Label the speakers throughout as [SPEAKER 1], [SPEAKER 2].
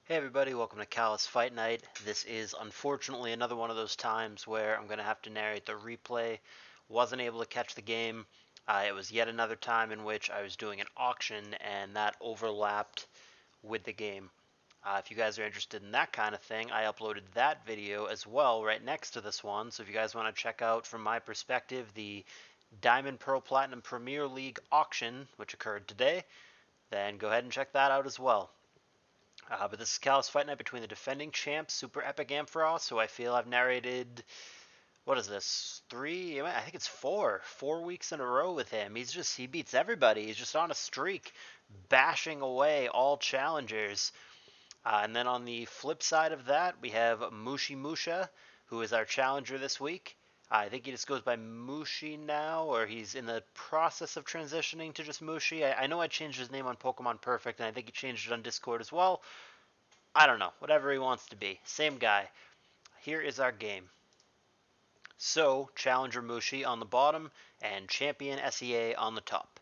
[SPEAKER 1] Hey everybody, welcome to Callous Fight Night. This is unfortunately another one of those times where I'm going to have to narrate the replay. Wasn't able to catch the game. It was yet another time in which I was doing an auction and that overlapped with the game. If you guys are interested in that kind of thing, I uploaded that video as well right next to this one. So if you guys want to check out from my perspective the Diamond Pearl Platinum Premier League auction, which occurred today, then go ahead and check that out as well. But this is Callous Fight Night between the defending champ, Super Epic Ampharos, who I feel I've narrated, what is this, I think it's four weeks in a row with him. He beats everybody. He's just on a streak, bashing away all challengers. And then on the flip side of that, we have Musha, who is our challenger this week. I think he just goes by Mushi now, or he's in the process of transitioning to just Mushi. I know I changed his name on Pokemon Perfect, and I think he changed it on Discord as well. I don't know, whatever he wants to be. Same guy. Here is our game. So, Challenger Mushi on the bottom and Champion SEA on the top.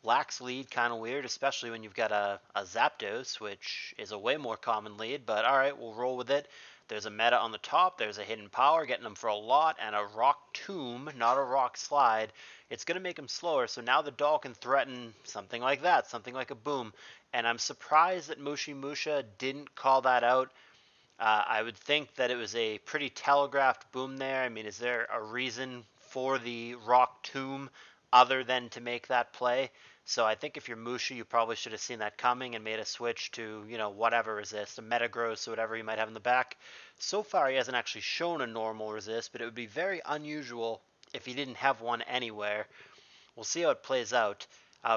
[SPEAKER 1] Lax lead, kind of weird, especially when you've got a Zapdos, which is a way more common lead, but alright, we'll roll with it. There's a meta on the top, there's a hidden power, getting him for a lot, and a rock tomb, not a rock slide. It's going to make him slower, so now the doll can threaten something like that, something like a boom. And I'm surprised that Musha didn't call that out. I would think that it was a pretty telegraphed boom there. I mean, is there a reason for the rock tomb other than to make that play? So I think if you're Musha, you probably should have seen that coming and made a switch to, whatever resist, a Metagross or whatever he might have in the back. So far, he hasn't actually shown a normal resist, but it would be very unusual if he didn't have one anywhere. We'll see how it plays out.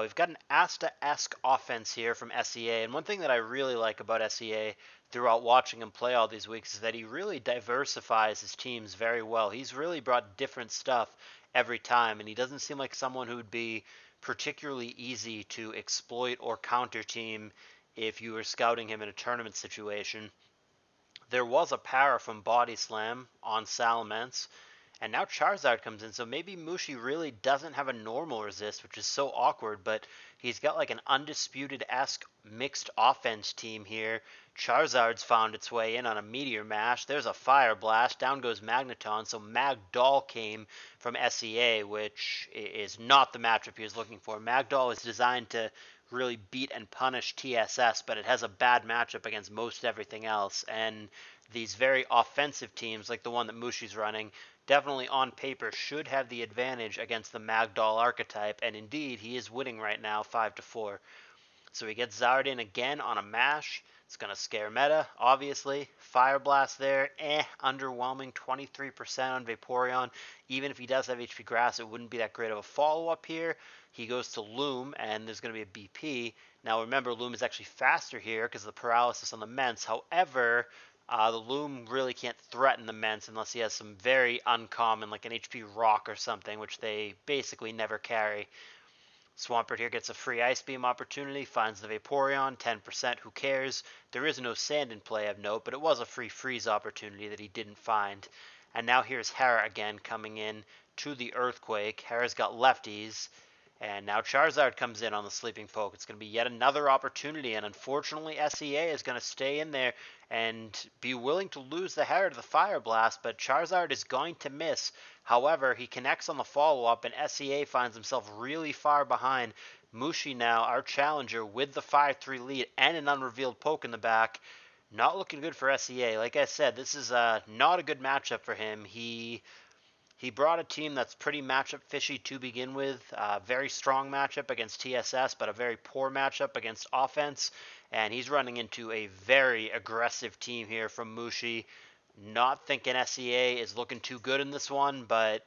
[SPEAKER 1] We've got an Asta-esque offense here from SEA, and one thing that I really like about SEA throughout watching him play all these weeks is that he really diversifies his teams very well. He's really brought different stuff every time, and he doesn't seem like someone who would be particularly easy to exploit or counter team if you were scouting him in a tournament situation. There was a power from Body Slam on Salamence, and now Charizard comes in, so maybe Mushi really doesn't have a normal resist, which is so awkward, but he's got like an Undisputed-esque mixed offense team here. Charizard's found its way in on a Meteor Mash. There's a Fire Blast. Down goes Magneton, so Magdoll came from SEA, which is not the matchup he was looking for. Magdoll is designed to really beat and punish TSS, but it has a bad matchup against most everything else, and these very offensive teams, like the one that Mushi's running, definitely on paper should have the advantage against the Magdoll archetype, and indeed he is winning right now 5-4. So he gets Zard in again on a mash. It's going to scare meta, obviously. Fire Blast there, underwhelming, 23% on Vaporeon. Even if he does have HP Grass, it wouldn't be that great of a follow-up here. He goes to Loom, and there's going to be a BP. Now remember, Loom is actually faster here because of the paralysis on the Mence. However, the Loom really can't threaten the Mence unless he has some very uncommon, like an HP Rock or something, which they basically never carry. Swampert here gets a free Ice Beam opportunity, finds the Vaporeon, 10%, who cares? There is no Sand in play of note, but it was a free Freeze opportunity that he didn't find. And now here's Hera again coming in to the Earthquake. Hera's got lefties. And now Charizard comes in on the Sleeping Poke. It's going to be yet another opportunity, and unfortunately SEA is going to stay in there and be willing to lose the Hera to the Fire Blast, but Charizard is going to miss. However, he connects on the follow-up, and SEA finds himself really far behind. Mushi now, our challenger, with the 5-3 lead and an unrevealed poke in the back. Not looking good for SEA. Like I said, this is not a good matchup for him. He brought a team that's pretty matchup fishy to begin with. Very strong matchup against TSS, but a very poor matchup against offense. And he's running into a very aggressive team here from Mushi. Not thinking SEA is looking too good in this one, but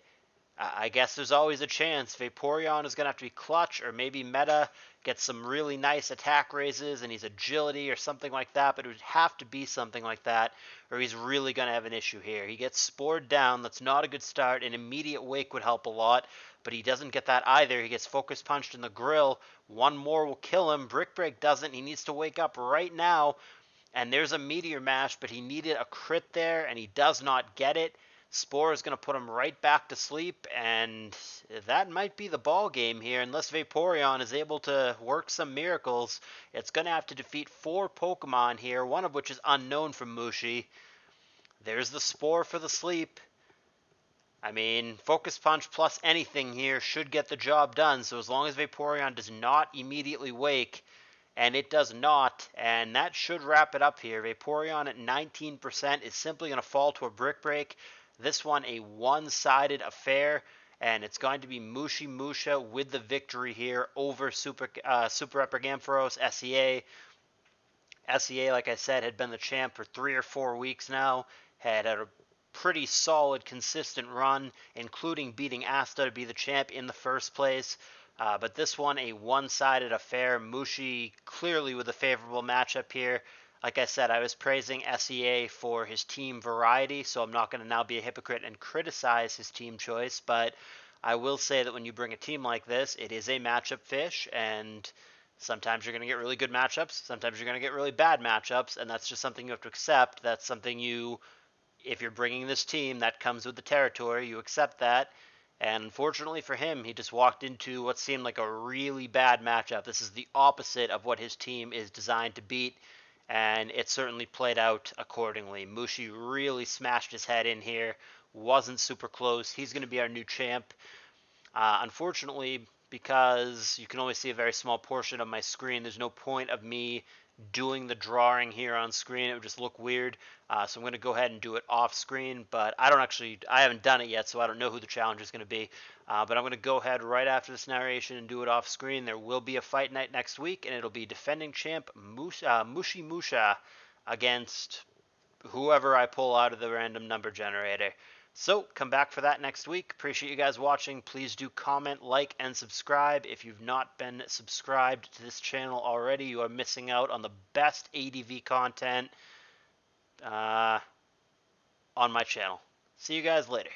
[SPEAKER 1] I guess there's always a chance. Vaporeon is going to have to be clutch, or maybe Meta gets some really nice attack raises and he's agility or something like that, but it would have to be something like that, or he's really going to have an issue here. He gets spored down. That's not a good start. An immediate wake would help a lot, but he doesn't get that either. He gets focus punched in the grill. One more will kill him. Brick Break doesn't. He needs to wake up right now. And there's a Meteor Mash, but he needed a crit there, and he does not get it. Spore is going to put him right back to sleep, and that might be the ball game here. Unless Vaporeon is able to work some miracles, it's going to have to defeat 4 Pokemon here, one of which is unknown from Mushi. There's the Spore for the sleep. I mean, Focus Punch plus anything here should get the job done, so as long as Vaporeon does not immediately wake, and it does not, and that should wrap it up here. Vaporeon at 19% is simply going to fall to a Brick Break. This one a one-sided affair, and it's going to be Mushi Musha with the victory here over Super Epigampharos SEA. SEA, like I said, had been the champ for 3 or 4 weeks now, had a pretty solid, consistent run, including beating Asta to be the champ in the first place. But this one, a one-sided affair. Mushi clearly with a favorable matchup here. Like I said, I was praising SEA for his team variety, so I'm not going to now be a hypocrite and criticize his team choice. But I will say that when you bring a team like this, it is a matchup fish, and sometimes you're going to get really good matchups, sometimes you're going to get really bad matchups, and that's just something you have to accept. That's something if you're bringing this team, that comes with the territory. You accept that. And unfortunately for him, he just walked into what seemed like a really bad matchup. This is the opposite of what his team is designed to beat, and it certainly played out accordingly. Mushi really smashed his head in here, wasn't super close. He's going to be our new champ. Unfortunately, because you can only see a very small portion of my screen, there's no point of me doing the drawing here on screen. It would just look weird. So I'm going to go ahead and do it off screen, but I haven't done it yet, so I don't know who the challenge is going to be. But I'm going to go ahead right after this narration and do it off screen. There will be a fight night next week, and it'll be defending champ Mushi Musha against whoever I pull out of the random number generator. So come back for that next week. Appreciate you guys watching. Please do comment, like, and subscribe. If you've not been subscribed to this channel already, you are missing out on the best ADV content on my channel. See you guys later.